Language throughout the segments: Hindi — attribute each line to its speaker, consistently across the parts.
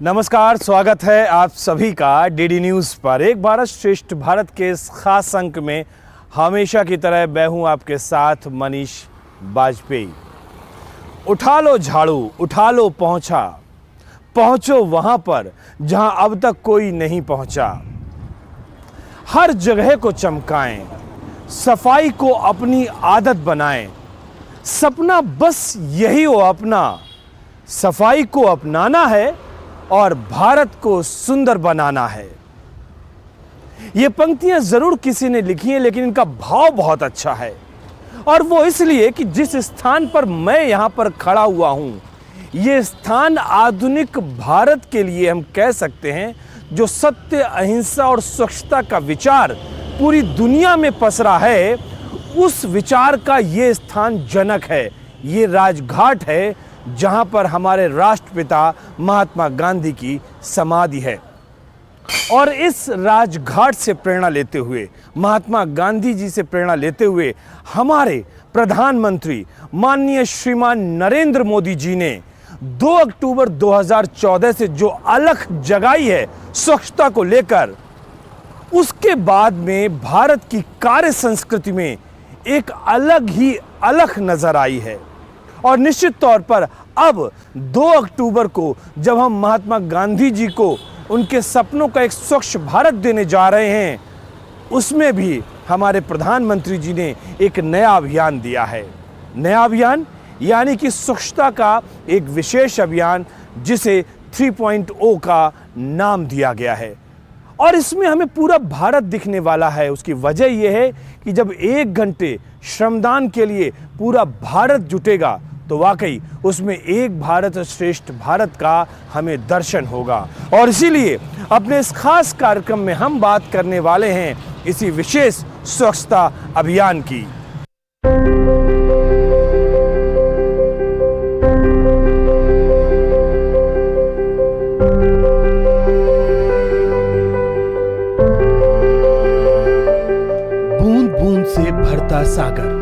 Speaker 1: नमस्कार, स्वागत है आप सभी का डीडी न्यूज़ पर। एक भारत श्रेष्ठ भारत के इस खास अंक में हमेशा की तरह मैं हूं आपके साथ मनीष वाजपेयी। उठा लो झाड़ू, उठा लो पहुंचा, पहुंचो वहां पर जहां अब तक कोई नहीं पहुंचा। हर जगह को चमकाएं, सफाई को अपनी आदत बनाएं। सपना बस यही हो अपना, सफाई को अपनाना है और भारत को सुंदर बनाना है। ये पंक्तियां जरूर किसी ने लिखी हैं, लेकिन इनका भाव बहुत अच्छा है। और वो इसलिए कि जिस स्थान पर मैं यहां पर खड़ा हुआ हूं, ये स्थान आधुनिक भारत के लिए हम कह सकते हैं, जो सत्य, अहिंसा और स्वच्छता का विचार पूरी दुनिया में पसरा है। उस विचार का ये स्थान जनक है। ये राजघाट है जहां पर हमारे राष्ट्रपिता महात्मा गांधी की समाधि है। और इस राजघाट से प्रेरणा लेते हुए, महात्मा गांधी जी से प्रेरणा लेते हुए, हमारे प्रधानमंत्री माननीय श्रीमान नरेंद्र मोदी जी ने 2 अक्टूबर 2014 से जो अलख जगाई है स्वच्छता को लेकर, उसके बाद में भारत की कार्य संस्कृति में एक अलग ही अलख नजर आई है। और निश्चित तौर पर अब 2 अक्टूबर को जब हम महात्मा गांधी जी को उनके सपनों का एक स्वच्छ भारत देने जा रहे हैं, उसमें भी हमारे प्रधानमंत्री जी ने एक नया अभियान दिया है। नया अभियान यानी कि स्वच्छता का एक विशेष अभियान, जिसे 3.0 का नाम दिया गया है। और इसमें हमें पूरा भारत दिखने वाला है। उसकी वजह यह है कि जब 1 घंटे श्रमदान के लिए पूरा भारत जुटेगा, तो वाकई उसमें एक भारत श्रेष्ठ भारत का हमें दर्शन होगा। और इसीलिए अपने इस खास कार्यक्रम में हम बात करने वाले हैं इसी विशेष स्वच्छता अभियान की। बूंद बूंद से भरता सागर,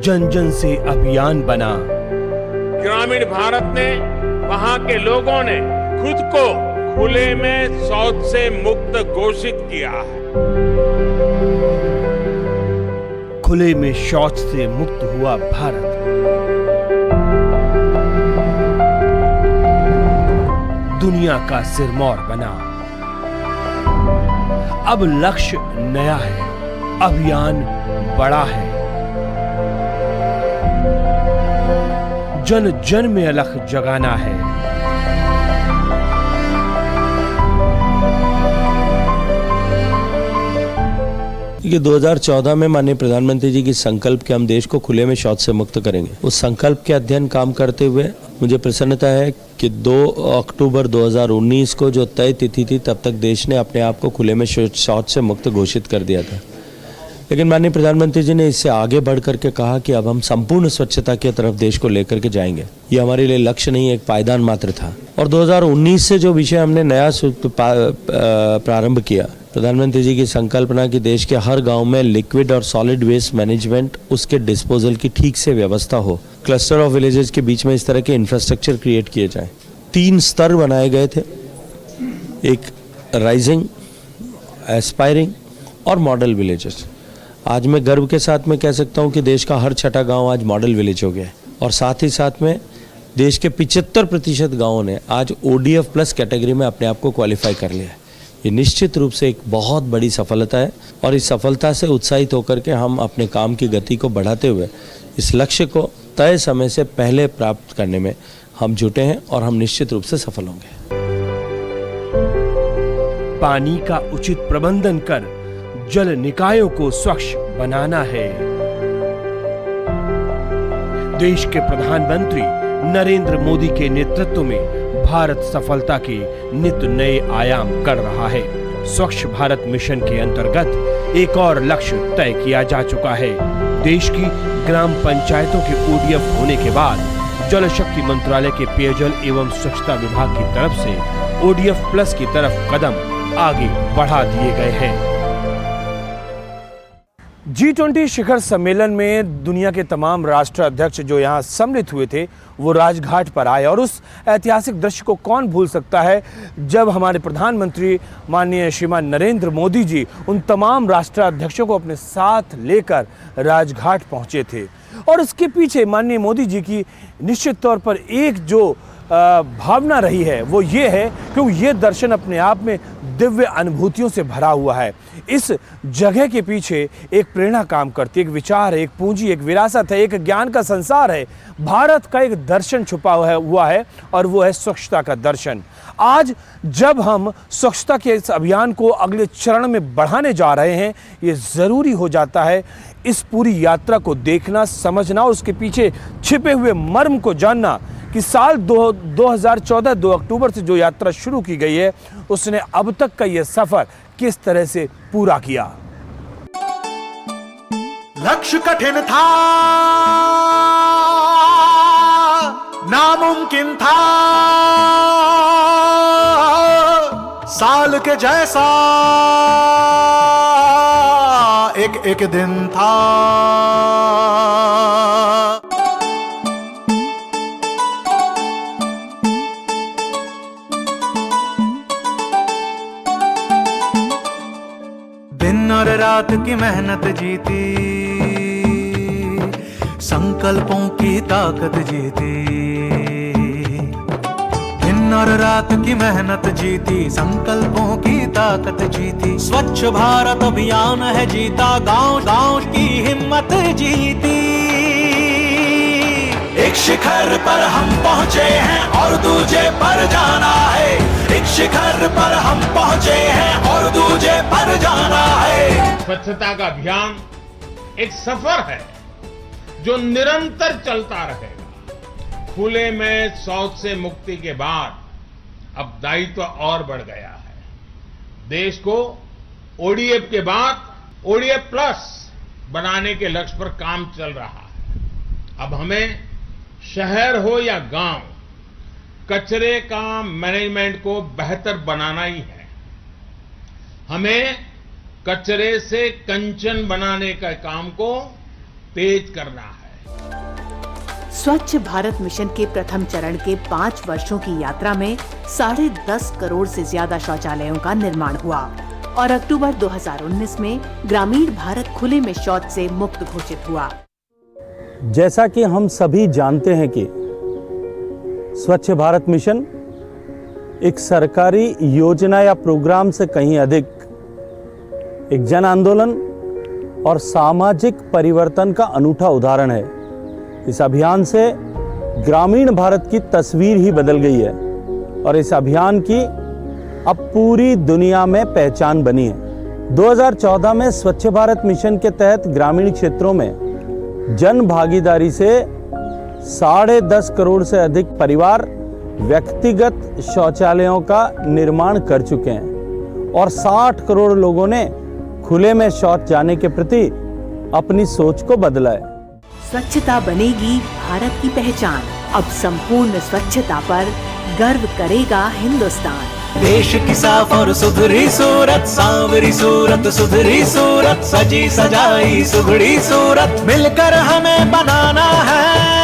Speaker 1: जन जन से अभियान बना।
Speaker 2: ग्रामीण भारत ने, वहां के लोगों ने खुद को खुले में शौच से मुक्त घोषित किया है।
Speaker 1: खुले में शौच से मुक्त हुआ भारत। दुनिया का सिरमौर बना। अब लक्ष्य नया है, अभियान बड़ा है। जन जन में अलख जगाना है।
Speaker 3: ये 2014 में माननीय प्रधानमंत्री जी की संकल्प के हम देश को खुले में शौच से मुक्त करेंगे, उस संकल्प के अध्ययन काम करते हुए मुझे प्रसन्नता है कि 2 अक्टूबर 2019 को जो तय तिथि थी, तब तक देश ने अपने आप को खुले में शौच से मुक्त घोषित कर दिया था। लेकिन माननीय प्रधानमंत्री जी ने इससे आगे बढ़ करके कहा कि अब हम संपूर्ण स्वच्छता की तरफ देश को लेकर के जाएंगे। ये हमारे लिए लक्ष्य नहीं, एक पायदान मात्र था। और 2019 से जो विषय हमने नया प्रारंभ किया, प्रधानमंत्री जी की संकल्पना कि देश के हर गांव में लिक्विड और सॉलिड वेस्ट मैनेजमेंट, उसके डिस्पोजल की ठीक से व्यवस्था हो। क्लस्टर ऑफ विलेजेस के बीच में इस तरह के इंफ्रास्ट्रक्चर क्रिएट किए जाए। 3 स्तर बनाए गए थे, एक राइजिंग, एस्पायरिंग और मॉडल विलेजेस। आज मैं गर्व के साथ में कह सकता हूं कि देश का हर 6ठा गांव आज मॉडल विलेज हो गया है। और साथ ही साथ में देश के 75% गांवों ने आज ODF प्लस कैटेगरी में अपने आप को क्वालिफाई कर लिया है। ये निश्चित रूप से एक बहुत बड़ी सफलता है। और इस सफलता से उत्साहित होकर के हम अपने काम की गति को बढ़ाते हुए इस लक्ष्य को तय समय से पहले प्राप्त करने में हम जुटे हैं और हम निश्चित रूप से सफल होंगे।
Speaker 1: पानी का उचित प्रबंधन कर जल निकायों को स्वच्छ बनाना है। देश के प्रधानमंत्री नरेंद्र मोदी के नेतृत्व में भारत सफलता के नित नए आयाम कर रहा है। स्वच्छ भारत मिशन के अंतर्गत एक और लक्ष्य तय किया जा चुका है। देश की ग्राम पंचायतों के ODF होने के बाद जल शक्ति मंत्रालय के पेयजल एवं स्वच्छता विभाग की तरफ से ODF प्लस की तरफ कदम आगे बढ़ा दिए गए हैं। G20 शिखर सम्मेलन में दुनिया के तमाम राष्ट्र अध्यक्ष जो यहाँ सम्मिलित हुए थे वो राजघाट पर आए और उस ऐतिहासिक दृश्य को कौन भूल सकता है जब हमारे प्रधानमंत्री माननीय श्रीमान नरेंद्र मोदी जी उन तमाम राष्ट्र अध्यक्षों को अपने साथ लेकर राजघाट पहुंचे थे। और इसके पीछे माननीय मोदी जी की निश्चित तौर पर एक जो भावना रही है वो ये है क्योंकि ये दर्शन अपने आप में दिव्य अनुभूतियों से भरा हुआ है। इस जगह के पीछे एक प्रेरणा काम करती है, एक विचार है, एक पूंजी, एक विरासत है, एक ज्ञान का संसार है। भारत का एक दर्शन छुपा हुआ है और वो है स्वच्छता का दर्शन। आज जब हम स्वच्छता के इस अभियान को अगले चरण में बढ़ाने जा रहे हैं, ये ज़रूरी हो जाता है इस पूरी यात्रा को देखना, समझना और उसके पीछे छिपे हुए मर्म को जानना कि साल 2014 2 अक्टूबर से जो यात्रा शुरू की गई है उसने अब तक का ये सफर किस तरह से पूरा किया।
Speaker 4: लक्ष्य कठिन था, नामुमकिन था, साल के जैसा एक दिन था। दिन और रात की मेहनत जीती, संकल्पों की ताकत जीती। दिन और रात की मेहनत जीती, संकल्पों की ताकत जीती। स्वच्छ भारत अभियान है जीता, गांव गांव की हिम्मत जीती। एक शिखर पर हम पहुंचे हैं और दूजे पर जाना है। एक शिखर पर हम पहुंचे हैं और दूजे पर जाना है।
Speaker 2: स्वच्छता का अभियान एक सफर है जो निरंतर चलता रहेगा। खुले में शौच से मुक्ति के बाद अब दायित्व और बढ़ गया है। देश को ओडीएफ के बाद ओडीएफ प्लस बनाने के लक्ष्य पर काम चल रहा है। अब हमें शहर हो या गांव, कचरे का मैनेजमेंट को बेहतर बनाना ही है। हमें कचरे से कंचन बनाने का काम को तेज करना है।
Speaker 5: स्वच्छ भारत मिशन के प्रथम चरण के 5 वर्षों की यात्रा में 10.5 करोड़ से ज्यादा शौचालयों का निर्माण हुआ और अक्टूबर 2019 में ग्रामीण भारत खुले में शौच से मुक्त घोषित हुआ।
Speaker 3: जैसा कि हम सभी जानते हैं कि स्वच्छ भारत मिशन एक सरकारी योजना या प्रोग्राम से कहीं अधिक एक जन आंदोलन और सामाजिक परिवर्तन का अनूठा उदाहरण है। इस अभियान से ग्रामीण भारत की तस्वीर ही बदल गई है और इस अभियान की अब पूरी दुनिया में पहचान बनी है। 2014 में स्वच्छ भारत मिशन के तहत ग्रामीण क्षेत्रों में जन भागीदारी से 10.5 करोड़ से अधिक परिवार व्यक्तिगत शौचालयों का निर्माण कर चुके हैं और 60 करोड़ लोगों ने खुले में शौच जाने के प्रति अपनी सोच को बदला है।
Speaker 5: स्वच्छता बनेगी भारत की पहचान। अब संपूर्ण स्वच्छता पर गर्व करेगा हिंदुस्तान।
Speaker 4: देश की साफ और सुधरी सूरत, सांवरी सूरत, सुधरी सूरत, सजी सजाई सुघड़ी सूरत, मिलकर हमें बनाना है।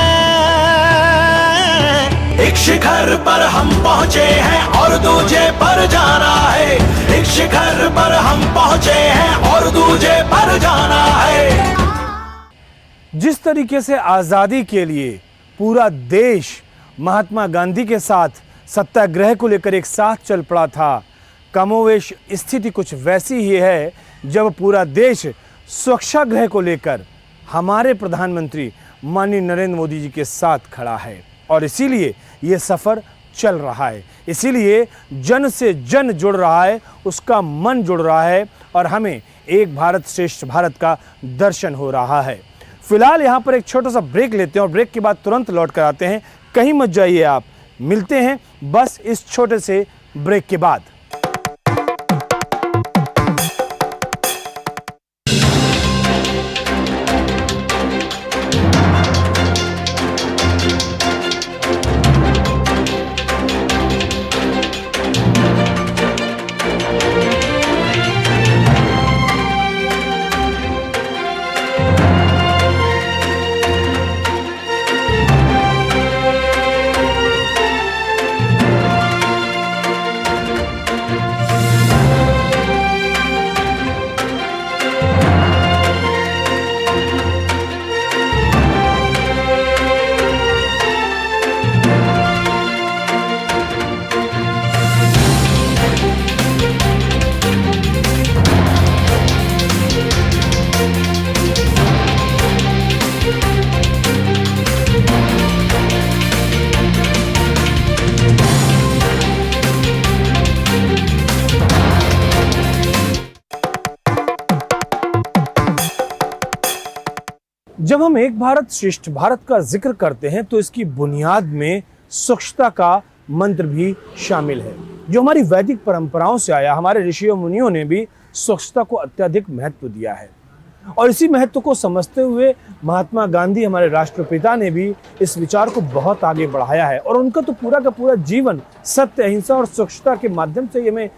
Speaker 4: एक शिखर पर हम पहुंचे हैं और दूजे पर जाना है। एक शिखर पर हम पहुंचे हैं और दूजे पर जाना है।
Speaker 1: जिस तरीके से आज़ादी के लिए पूरा देश महात्मा गांधी के साथ सत्याग्रह को लेकर एक साथ चल पड़ा था, कमोवेश स्थिति कुछ वैसी ही है जब पूरा देश स्वच्छाग्रह को लेकर हमारे प्रधानमंत्री माननीय नरेंद्र मोदी जी के साथ खड़ा है। और इसीलिए ये सफ़र चल रहा है, इसीलिए जन से जन जुड़ रहा है, उसका मन जुड़ रहा है और हमें एक भारत श्रेष्ठ भारत का दर्शन हो रहा है। फिलहाल यहाँ पर एक छोटा सा ब्रेक लेते हैं और ब्रेक के बाद तुरंत लौट कर आते हैं। कहीं मत जाइए आप, मिलते हैं बस इस छोटे से ब्रेक के बाद। जब हम एक भारत श्रेष्ठ भारत का जिक्र करते हैं तो इसकी बुनियाद में स्वच्छता का मंत्र भी शामिल है, जो हमारी वैदिक परंपराओं से आया। हमारे ऋषियों मुनियों ने भी स्वच्छता को अत्यधिक महत्व दिया है और इसी महत्व को समझते हुए महात्मा गांधी, हमारे राष्ट्रपिता, ने भी इस विचार को बहुत आगे बढ़ाया है और उनका तो पूरा का पूरा जीवन सत्य, अहिंसा और स्वच्छता के माध्यम से हमें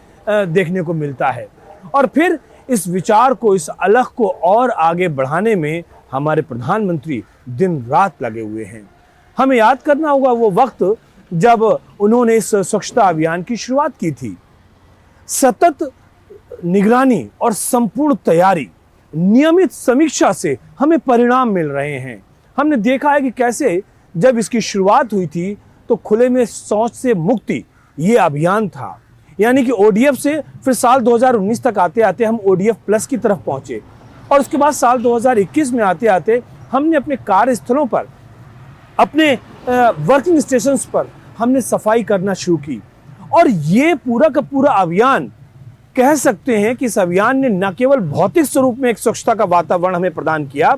Speaker 1: देखने को मिलता है। और फिर इस विचार को, इस अलख को और आगे बढ़ाने में हमारे प्रधानमंत्री दिन रात लगे हुए हैं। हमें याद करना होगा वो वक्त जब उन्होंने इस स्वच्छता अभियान की शुरुआत की थी। सतत निगरानी और संपूर्ण तैयारी, नियमित समीक्षा से हमें परिणाम मिल रहे हैं। हमने देखा है कि कैसे जब इसकी शुरुआत हुई थी तो खुले में शौच से मुक्ति ये अभियान था, यानी कि ओडीएफ से फिर साल 2019 तक आते आते हम ओडीएफ प्लस की तरफ पहुंचे और उसके बाद साल 2021 में आते आते हमने अपने कार्यस्थलों पर, अपने वर्किंग स्टेशंस पर हमने सफाई करना शुरू की। और ये पूरा का पूरा अभियान, कह सकते हैं कि इस अभियान ने न केवल भौतिक स्वरूप में एक स्वच्छता का वातावरण हमें प्रदान किया,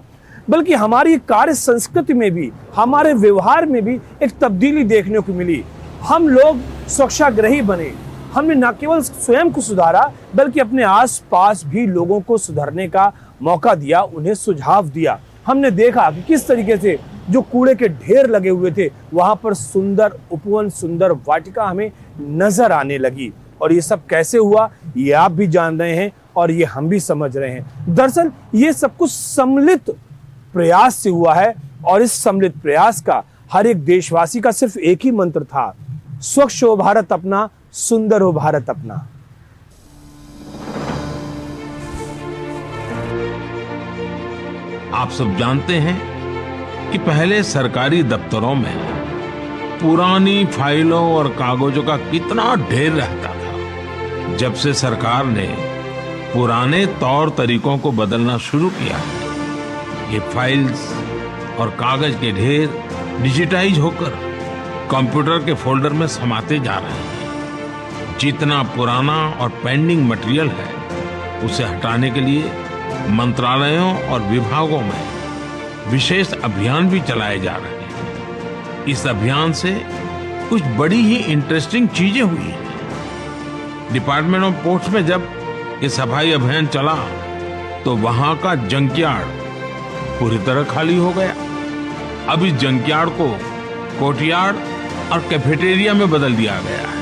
Speaker 1: बल्कि हमारी कार्य संस्कृति में भी, हमारे व्यवहार में भी एक तब्दीली देखने को मिली। हम लोग स्वच्छाग्रही बने। हमने न केवल स्वयं को सुधारा बल्कि अपने आसपास भी लोगों को सुधारने का मौका दिया, उन्हें सुझाव दिया। हमने देखा कि किस तरीके से जो कूड़े के ढेर लगे हुए थे वहां पर सुंदर उपवन, सुंदर वाटिका हमें नजर आने लगी। और ये सब कैसे हुआ ये आप भी जान रहे हैं और ये हम भी समझ रहे हैं। दरअसल ये सब कुछ सम्मिलित प्रयास से हुआ है और इस सम्मिलित प्रयास का हर एक देशवासी का सिर्फ एक ही मंत्र था, स्वच्छ हो भारत अपना, सुंदर हो भारत अपना।
Speaker 2: आप सब जानते हैं कि पहले सरकारी दफ्तरों में पुरानी फाइलों और कागजों का कितना ढेर रहता था। जब से सरकार ने पुराने तौर तरीकों को बदलना शुरू किया, ये फाइल्स और कागज के ढेर डिजिटाइज होकर कंप्यूटर के फोल्डर में समाते जा रहे हैं। जितना पुराना और पेंडिंग मटेरियल है उसे हटाने के लिए मंत्रालयों और विभागों में विशेष अभियान भी चलाए जा रहे हैं। इस अभियान से कुछ बड़ी ही इंटरेस्टिंग चीजें हुई हैं। डिपार्टमेंट ऑफ पोस्ट में जब ये सफाई अभियान चला तो वहां का जंकयार्ड पूरी तरह खाली हो गया। अब इस जंकयार्ड को कोर्टयार्ड और कैफेटेरिया में बदल दिया गया है।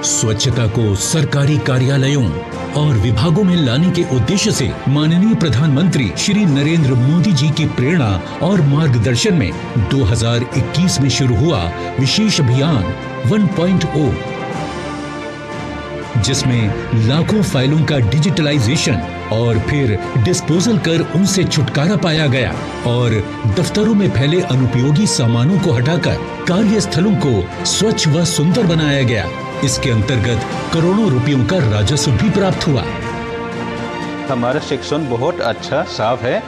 Speaker 6: स्वच्छता को सरकारी कार्यालयों और विभागों में लाने के उद्देश्य से माननीय प्रधानमंत्री श्री नरेंद्र मोदी जी की प्रेरणा और मार्गदर्शन में 2021 में शुरू हुआ विशेष अभियान 1.0, जिसमें लाखों फाइलों का डिजिटलाइजेशन और फिर डिस्पोजल कर उनसे छुटकारा पाया गया और दफ्तरों में फैले अनुपयोगी सामानों को हटाकर कार्यस्थलों को स्वच्छ व सुंदर बनाया गया। इसके अंतर्गत करोड़ों रुपयों का राजस्व भी प्राप्त हुआ।
Speaker 7: हमारा सेक्शन बहुत अच्छा साफ है,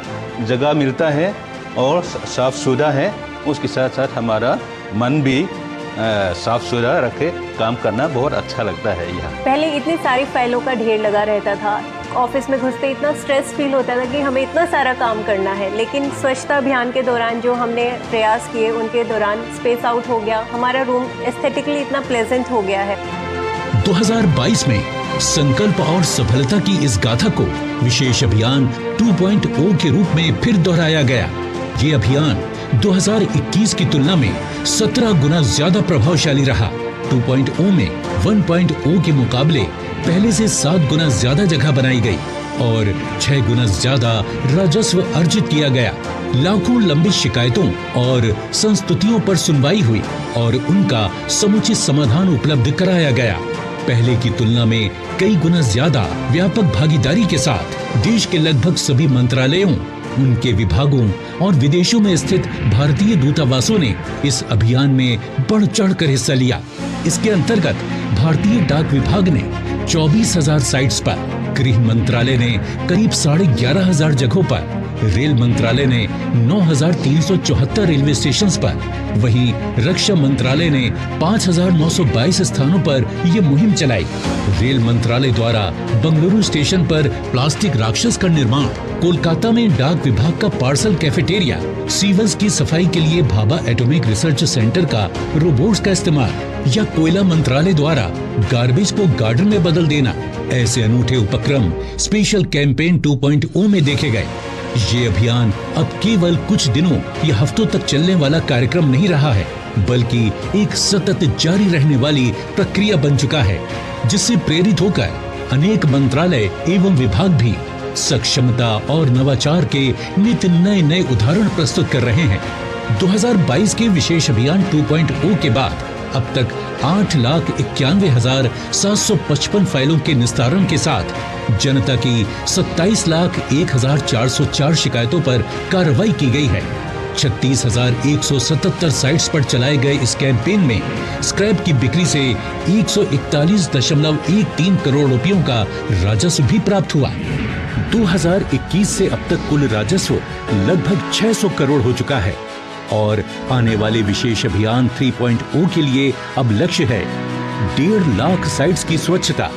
Speaker 7: जगह मिलता है और साफ सुथरा है। उसके साथ साथ हमारा मन भी साफ सुथरा रखे, काम करना बहुत अच्छा लगता है। यहाँ
Speaker 8: पहले इतनी सारी फाइलों का ढेर लगा रहता था, ऑफिस में घुसते इतना स्ट्रेस फील होता था कि हमें इतना सारा काम करना है। लेकिन स्वच्छता अभियान के दौरान जो हमने प्रयास किए उनके दौरान स्पेस आउट हो गया, हमारा रूम एस्थेटिकली इतना प्लेजेंट हो गया है।
Speaker 6: 2022 में संकल्प और सफलता की इस गाथा को विशेष अभियान 2.0 के रूप में फिर दोहराया गया। ये अभियान 2021 की तुलना में 17 गुना ज्यादा प्रभावशाली रहा। 2.0 में 1.0 के मुकाबले पहले से 7 गुना ज्यादा जगह बनाई गई और 6 गुना ज्यादा राजस्व अर्जित किया गया। लाखों लंबित शिकायतों और संस्तुतियों पर सुनवाई हुई और उनका समुचित समाधान उपलब्ध कराया गया। पहले की तुलना में कई गुना ज्यादा व्यापक भागीदारी के साथ देश के लगभग सभी मंत्रालयों, उनके विभागों और विदेशों में स्थित भारतीय दूतावासों ने इस अभियान में बढ़ चढ़कर हिस्सा लिया। इसके अंतर्गत भारतीय डाक विभाग ने 24,000 साइट्स पर, गृह मंत्रालय ने करीब 11,500 जगहों पर, रेल मंत्रालय ने 9,374 रेलवे स्टेशंस पर, वहीं रक्षा मंत्रालय ने 5,922 स्थानों पर यह मुहिम चलाई। रेल मंत्रालय द्वारा बंगलुरु स्टेशन पर प्लास्टिक राक्षस का निर्माण, कोलकाता में डाक विभाग का पार्सल कैफेटेरिया, सीवर्स की सफाई के लिए भाभा एटॉमिक रिसर्च सेंटर का रोबोट्स का इस्तेमाल, या कोयला मंत्रालय द्वारा गार्बेज को गार्डन में बदल देना, ऐसे अनूठे उपक्रम स्पेशल कैंपेन 2.0 में देखे गए। ये अभियान अब केवल कुछ दिनों या हफ्तों तक चलने वाला कार्यक्रम नहीं रहा है, बल्कि एक सतत जारी रहने वाली प्रक्रिया बन चुका है, जिससे प्रेरित होकर अनेक मंत्रालय एवं विभाग भी सक्षमता और नवाचार के नित नए नए उदाहरण प्रस्तुत कर रहे हैं। 2022 के विशेष अभियान 2.0 के बाद अब तक 8,91,755 फाइलों के निस्तारण के साथ जनता की 27,01,404 शिकायतों पर कार्रवाई की गई है। 36,177 साइट्स पर चलाए गए इस कैंपेन में स्क्रैप की बिक्री से 141.13 करोड़ रुपयों का राजस्व भी प्राप्त हुआ। 2021 से अब तक कुल राजस्व लगभग 600 करोड़ हो चुका है और आने वाले विशेष अभियान 3.0 के लिए अब लक्ष्य है 1.5 लाख साइट्स की स्वच्छता,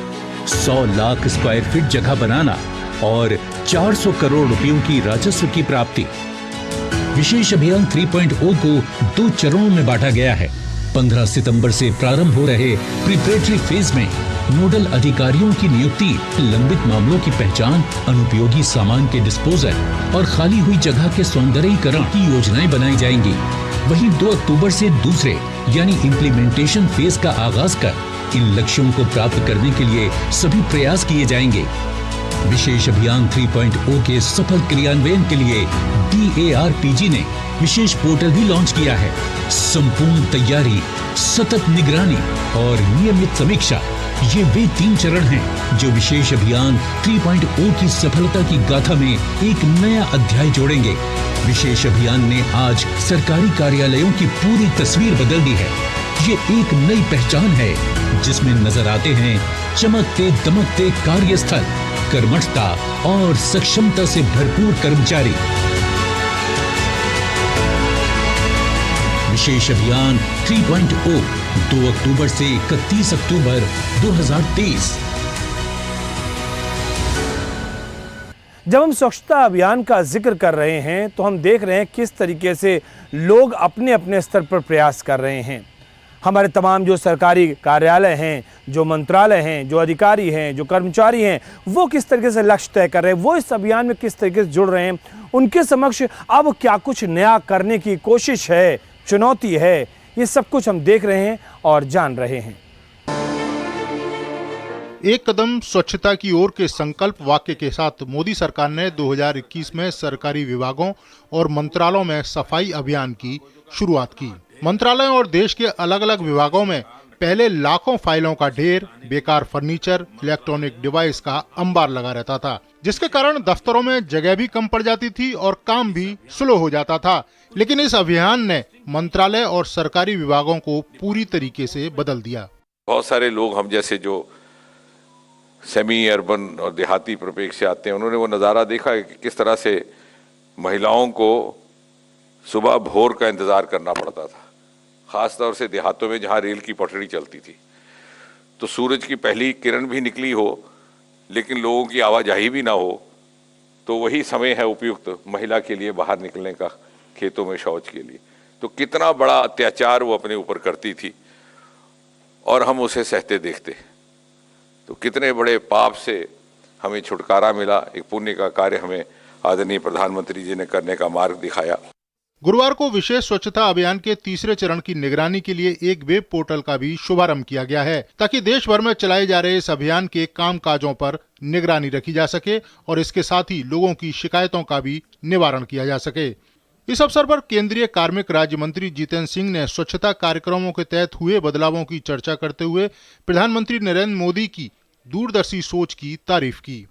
Speaker 6: 100 लाख स्क्वायर फीट जगह बनाना और 400 करोड़ रुपयों की राजस्व की प्राप्ति। विशेष अभियान 3.0 को 2 चरणों में बांटा गया है। 15 सितंबर से प्रारंभ हो रहे प्रिपरेटरी फेज में नोडल अधिकारियों की नियुक्ति, लंबित मामलों की पहचान, अनुपयोगी सामान के डिस्पोजल और खाली हुई जगह के सौंदर्यीकरण की योजनाएं बनाई जाएंगी। वहीं 2 अक्टूबर से दूसरे यानी इम्प्लीमेंटेशन फेज का आगाज कर इन लक्ष्यों को प्राप्त करने के लिए सभी प्रयास किए जाएंगे। विशेष अभियान 3.0 के सफल क्रियान्वयन के लिए DARPG ने विशेष पोर्टल भी लॉन्च किया है। संपूर्ण तैयारी, सतत निगरानी और नियमित समीक्षा, ये वे 3 चरण हैं जो विशेष अभियान 3.0 की सफलता की गाथा में एक नया अध्याय जोड़ेंगे। विशेष अभियान ने आज सरकारी कार्यालयों की पूरी तस्वीर बदल दी है। ये एक नई पहचान है जिसमें नजर आते हैं चमकते दमकते कार्यस्थल, कर्मठता और सक्षमता से भरपूर कर्मचारी। विशेष अभियान 3.0 2 अक्टूबर से 31 अक्टूबर 2023।
Speaker 1: जब हम स्वच्छता अभियान का जिक्र कर रहे हैं तो हम देख रहे हैं किस तरीके से लोग अपने अपने स्तर पर प्रयास कर रहे हैं। हमारे तमाम जो सरकारी कार्यालय हैं, जो मंत्रालय हैं, जो अधिकारी हैं, जो कर्मचारी हैं, वो किस तरीके से लक्ष्य तय कर रहे हैं, वो इस अभियान में किस तरीके से जुड़ रहे हैं, उनके समक्ष अब क्या कुछ नया करने की कोशिश है, चुनौती है, ये सब कुछ हम देख रहे हैं और जान रहे हैं।
Speaker 9: एक कदम स्वच्छता की ओर के संकल्प वाक्य के साथ मोदी सरकार ने 2021 में सरकारी विभागों और मंत्रालयों में सफाई अभियान की शुरुआत की। मंत्रालयों और देश के अलग अलग विभागों में पहले लाखों फाइलों का ढेर, बेकार फर्नीचर, इलेक्ट्रॉनिक डिवाइस का अंबार लगा रहता था, जिसके कारण दफ्तरों में जगह भी कम पड़ जाती थी और काम भी स्लो हो जाता था। लेकिन इस अभियान ने मंत्रालय और सरकारी विभागों को पूरी तरीके से बदल दिया।
Speaker 10: बहुत सारे लोग हम जैसे जो सेमी अर्बन और देहाती परिप्रेक्ष्य से आते हैं, उन्होंने वो नज़ारा देखा है कि किस तरह से महिलाओं को सुबह भोर का इंतज़ार करना पड़ता था, ख़ास तौर से देहातों में जहाँ रेल की पटरी चलती थी। तो सूरज की पहली किरण भी निकली हो लेकिन लोगों की आवाजाही भी ना हो, तो वही समय है उपयुक्त महिला के लिए बाहर निकलने का, खेतों में शौच के लिए। तो कितना बड़ा अत्याचार वो अपने ऊपर करती थी और हम उसे सहते देखते। तो कितने बड़े पाप से हमें छुटकारा मिला, एक पुण्य का कार्य हमें आदरणीय प्रधानमंत्री जी ने करने का मार्ग दिखाया।
Speaker 9: गुरुवार को विशेष स्वच्छता अभियान के तीसरे चरण की निगरानी के लिए एक वेब पोर्टल का भी शुभारंभ किया गया है, ताकि देश भर में चलाए जा रहे इस अभियान के कामकाजों पर निगरानी रखी जा सके और इसके साथ ही लोगों की शिकायतों का भी निवारण किया जा सके। इस अवसर पर केंद्रीय कार्मिक राज्य मंत्री जितेंद्र सिंह ने स्वच्छता कार्यक्रमों के तहत हुए बदलावों की चर्चा करते हुए प्रधानमंत्री नरेंद्र मोदी की दूरदर्शी सोच की तारीफ की।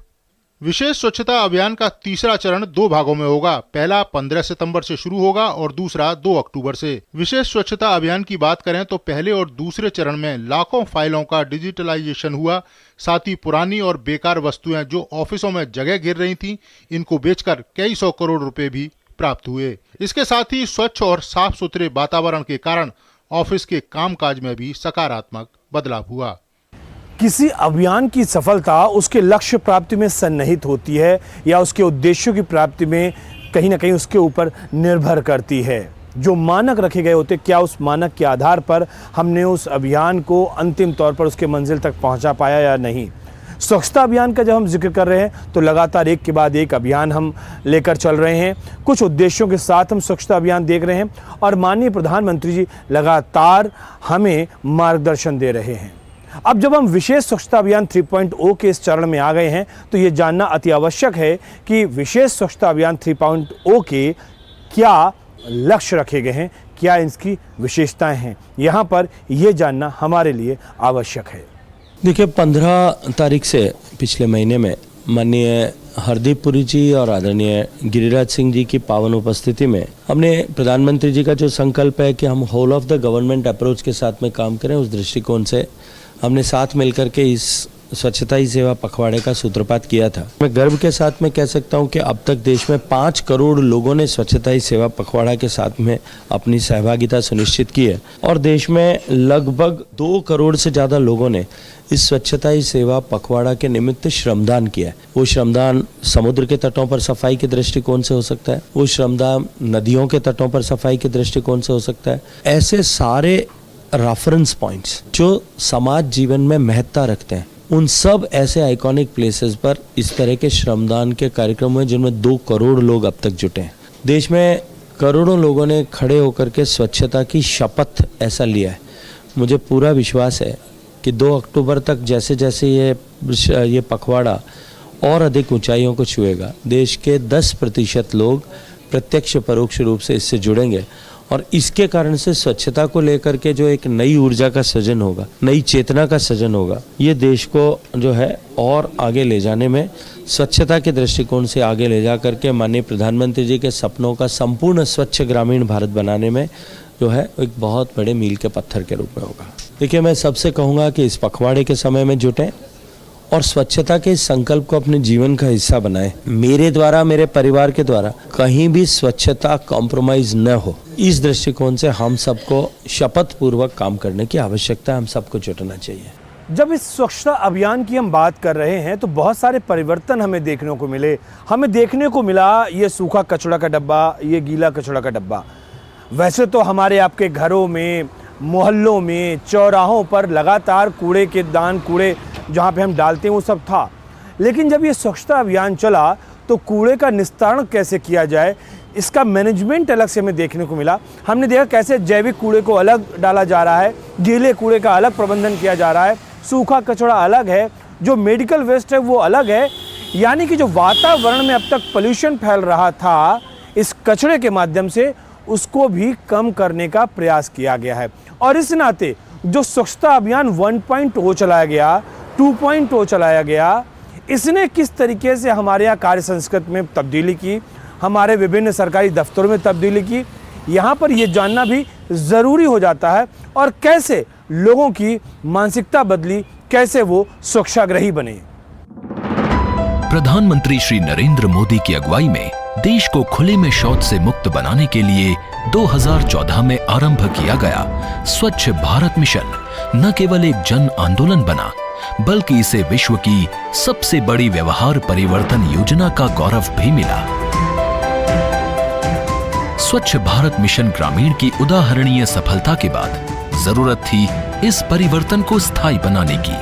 Speaker 9: विशेष स्वच्छता अभियान का तीसरा चरण 2 भागों में होगा। पहला 15 सितंबर से शुरू होगा और दूसरा 2 अक्टूबर से। विशेष स्वच्छता अभियान की बात करें तो पहले और दूसरे चरण में लाखों फाइलों का डिजिटलाइजेशन हुआ। साथ ही पुरानी और बेकार वस्तुएं जो ऑफिसों में जगह गिर रही थी, इनको बेचकर कई 100 करोड़ रुपए भी प्राप्त हुए। इसके साथ ही स्वच्छ और साफ सुथरे वातावरण के कारण ऑफिस के कामकाज में भी सकारात्मक बदलाव हुआ।
Speaker 1: किसी अभियान की सफलता उसके लक्ष्य प्राप्ति में सन्निहित होती है या उसके उद्देश्यों की प्राप्ति में कहीं ना कहीं उसके ऊपर निर्भर करती है। जो मानक रखे गए होते, क्या उस मानक के आधार पर हमने उस अभियान को अंतिम तौर पर उसके मंजिल तक पहुंचा पाया या नहीं। स्वच्छता अभियान का जब हम जिक्र कर रहे हैं तो लगातार एक के बाद एक अभियान हम लेकर चल रहे हैं। कुछ उद्देश्यों के साथ हम स्वच्छता अभियान देख रहे हैं और माननीय प्रधानमंत्री जी लगातार हमें मार्गदर्शन दे रहे हैं। अब जब हम विशेष स्वच्छता अभियान 3.0 के इस चरण में आ गए हैं तो ये जानना अति आवश्यक है कि विशेष स्वच्छता अभियान 3.0 के क्या लक्ष्य रखे गए हैं, क्या इसकी विशेषताएं हैं। यहाँ पर यह जानना हमारे लिए आवश्यक है।
Speaker 3: देखिए, 15 तारीख से पिछले महीने में माननीय हरदीप पुरी जी और आदरणीय गिरिराज सिंह जी की पावन उपस्थिति में हमने प्रधानमंत्री जी का जो संकल्प है कि हम whole of the government approach के साथ में काम करें, उस दृष्टिकोण से हमने साथ मिलकर के इस स्वच्छता ही सेवा पखवाड़े का सूत्रपात किया था। मैं गर्व के साथ में कह सकता हूं कि अब तक देश में 5 करोड़ लोगों ने स्वच्छता ही सेवा पखवाड़ा के साथ में अपनी सहभागिता सुनिश्चित की है और देश में लगभग 2 करोड़ से ज़्यादा लोगों ने इस स्वच्छता ही सेवा पखवाड़ा के निमित्त श्रमदान किया है। वो श्रमदान समुद्र के तटों पर सफाई के दृष्टिकोण से हो सकता है, वो श्रमदान नदियों के तटों पर सफाई के दृष्टिकोण से हो सकता है। ऐसे सारे रेफरेंस पॉइंट्स जो समाज जीवन में महत्ता रखते हैं, उन सब ऐसे आइकॉनिक प्लेसेस पर इस तरह के श्रमदान के कार्यक्रम हुए जिनमें 2 करोड़ लोग अब तक जुटे हैं। देश में करोड़ों लोगों ने खड़े होकर के स्वच्छता की शपथ ऐसा लिया है। मुझे पूरा विश्वास है कि 2 अक्टूबर तक जैसे जैसे ये पखवाड़ा और अधिक ऊंचाइयों को छुएगा, देश के 10% लोग प्रत्यक्ष परोक्ष रूप से इससे जुड़ेंगे और इसके कारण से स्वच्छता को लेकर के जो एक नई ऊर्जा का सृजन होगा, नई चेतना का सृजन होगा, ये देश को जो है और आगे ले जाने में, स्वच्छता के दृष्टिकोण से आगे ले जा करके माननीय प्रधानमंत्री जी के सपनों का संपूर्ण स्वच्छ ग्रामीण भारत बनाने में जो है एक बहुत बड़े मील के पत्थर के रूप में होगा। देखिए, मैं सबसे कहूँगा कि इस पखवाड़े के समय में जुटें और स्वच्छता के इस संकल्प को अपने जीवन का हिस्सा बनाएं। मेरे द्वारा, मेरे परिवार के द्वारा कहीं भी स्वच्छता कॉम्प्रोमाइज न हो, इस दृष्टिकोण से हम सबको शपथ पूर्वक काम करने की आवश्यकता है। हम सबको जुटना चाहिए।
Speaker 1: जब इस स्वच्छता अभियान की हम बात कर रहे हैं तो बहुत सारे परिवर्तन हमें देखने को मिले। हमें देखने को मिला ये सूखा कचरा का डब्बा, ये गीला कचरा का डब्बा। वैसे तो हमारे आपके घरों में, मोहल्लों में, चौराहों पर लगातार कूड़े के दान, कूड़े जहाँ पे हम डालते हैं वो सब था। लेकिन जब ये स्वच्छता अभियान चला तो कूड़े का निस्तारण कैसे किया जाए, इसका मैनेजमेंट अलग से हमें देखने को मिला। हमने देखा कैसे जैविक कूड़े को अलग डाला जा रहा है, गीले कूड़े का अलग प्रबंधन किया जा रहा है, सूखा कचरा अलग है, जो मेडिकल वेस्ट है वो अलग है। यानी कि जो वातावरण में अब तक पोल्यूशन फैल रहा था, इस कचरे के माध्यम से उसको भी कम करने का प्रयास किया गया है। और इस नाते जो स्वच्छता अभियान 1.0 चलाया गया, 2.0 चलाया गया, इसने किस तरीके से हमारे यहाँ कार्य संस्कृति में तब्दीली की, हमारे विभिन्न सरकारी दफ्तरों में तब्दीली की, यहाँ पर ये जानना भी ज़रूरी हो जाता है। और कैसे लोगों की मानसिकता बदली, कैसे वो स्वच्छाग्रही बने।
Speaker 6: प्रधानमंत्री श्री नरेंद्र मोदी की अगुवाई में देश को खुले में शौच से मुक्त बनाने के लिए 2014 में आरंभ किया गया स्वच्छ भारत मिशन न केवल एक जन आंदोलन बना, बल्कि इसे विश्व की सबसे बड़ी व्यवहार परिवर्तन योजना का गौरव भी मिला। स्वच्छ भारत मिशन ग्रामीण की उदाहरणीय सफलता के बाद जरूरत थी इस परिवर्तन को स्थायी बनाने की,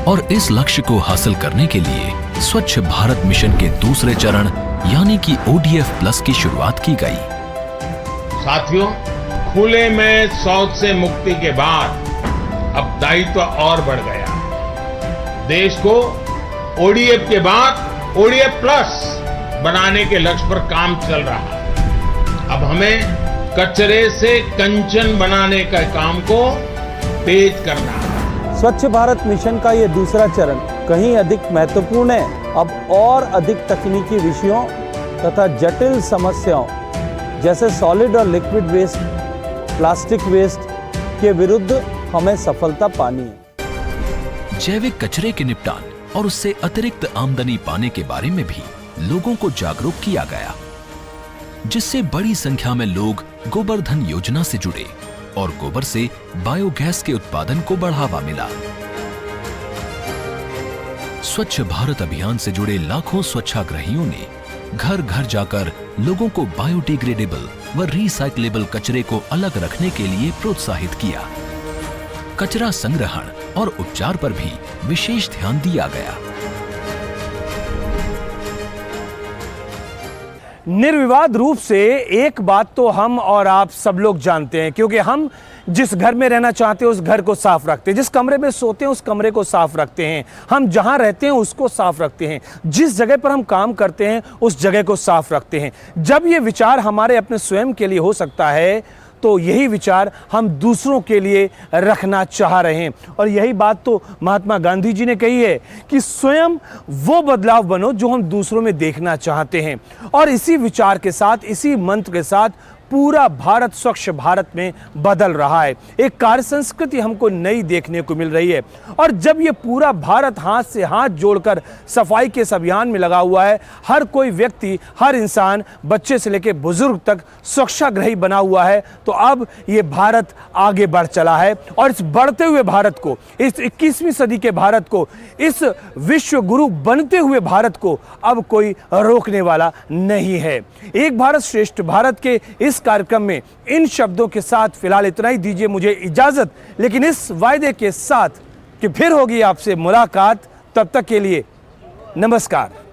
Speaker 6: और इस लक्ष्य को हासिल करने के लिए स्वच्छ भारत मिशन के दूसरे चरण यानी कि ODF प्लस की शुरुआत की गई।
Speaker 2: साथियों, खुले में शौच से मुक्ति के बाद अब दायित्व और बढ़ गया। देश को ODF के बाद ODF प्लस बनाने के लक्ष्य पर काम चल रहा है। अब हमें कचरे से कंचन बनाने का काम को तेज करना है।
Speaker 1: स्वच्छ भारत मिशन का ये दूसरा चरण
Speaker 3: कहीं अधिक महत्वपूर्ण है अब और अधिक तकनीकी विषयों तथा जटिल समस्याओं जैसे सॉलिड और लिक्विड वेस्ट, प्लास्टिक वेस्ट के विरुद्ध हमें सफलता पानी है।
Speaker 6: जैविक कचरे के निपटान और उससे अतिरिक्त आमदनी पाने के बारे में भी लोगों को जागरूक किया गया, जिससे बड़ी संख्या में लोग गोबर्धन योजना से जुड़े और गोबर से बायोगैस के उत्पादन को बढ़ावा मिला। स्वच्छ भारत अभियान से जुड़े लाखों स्वच्छाग्रहियों ने घर घर जाकर लोगों को बायोडिग्रेडेबल व रिसाइक्लेबल कचरे को अलग रखने के लिए प्रोत्साहित किया। कचरा संग्रहण और उपचार पर भी विशेष ध्यान दिया गया।
Speaker 1: निर्विवाद रूप से एक बात तो हम और आप सब लोग जानते हैं, क्योंकि हम जिस घर में रहना चाहते हैं उस घर को साफ रखते हैं, जिस कमरे में सोते हैं उस कमरे को साफ रखते हैं, हम जहां रहते हैं उसको साफ रखते हैं, जिस जगह पर हम काम करते हैं उस जगह को साफ रखते हैं। जब ये विचार हमारे अपने स्वयं के लिए हो सकता है तो यही विचार हम दूसरों के लिए रखना चाह रहे हैं। और यही बात तो महात्मा गांधी जी ने कही है कि स्वयं वो बदलाव बनो जो हम दूसरों में देखना चाहते हैं। और इसी विचार के साथ, इसी मंत्र के साथ पूरा भारत स्वच्छ भारत में बदल रहा है। एक कार्य संस्कृति हमको नई देखने को मिल रही है। और जब ये पूरा भारत हाथ से हाथ जोड़कर सफाई के इस अभियान में लगा हुआ है, हर कोई व्यक्ति, हर इंसान, बच्चे से लेकर बुजुर्ग तक स्वच्छाग्रही बना हुआ है, तो अब ये भारत आगे बढ़ चला है। और इस बढ़ते हुए भारत को, इस 21वीं सदी के भारत को, इस विश्व गुरु बनते हुए भारत को अब कोई रोकने वाला नहीं है। एक भारत श्रेष्ठ भारत के इस कार्यक्रम में इन शब्दों के साथ फिलहाल इतना ही दीजिए मुझे इजाजत, लेकिन इस वायदे के साथ कि फिर होगी आपसे मुलाकात। तब तक के लिए नमस्कार।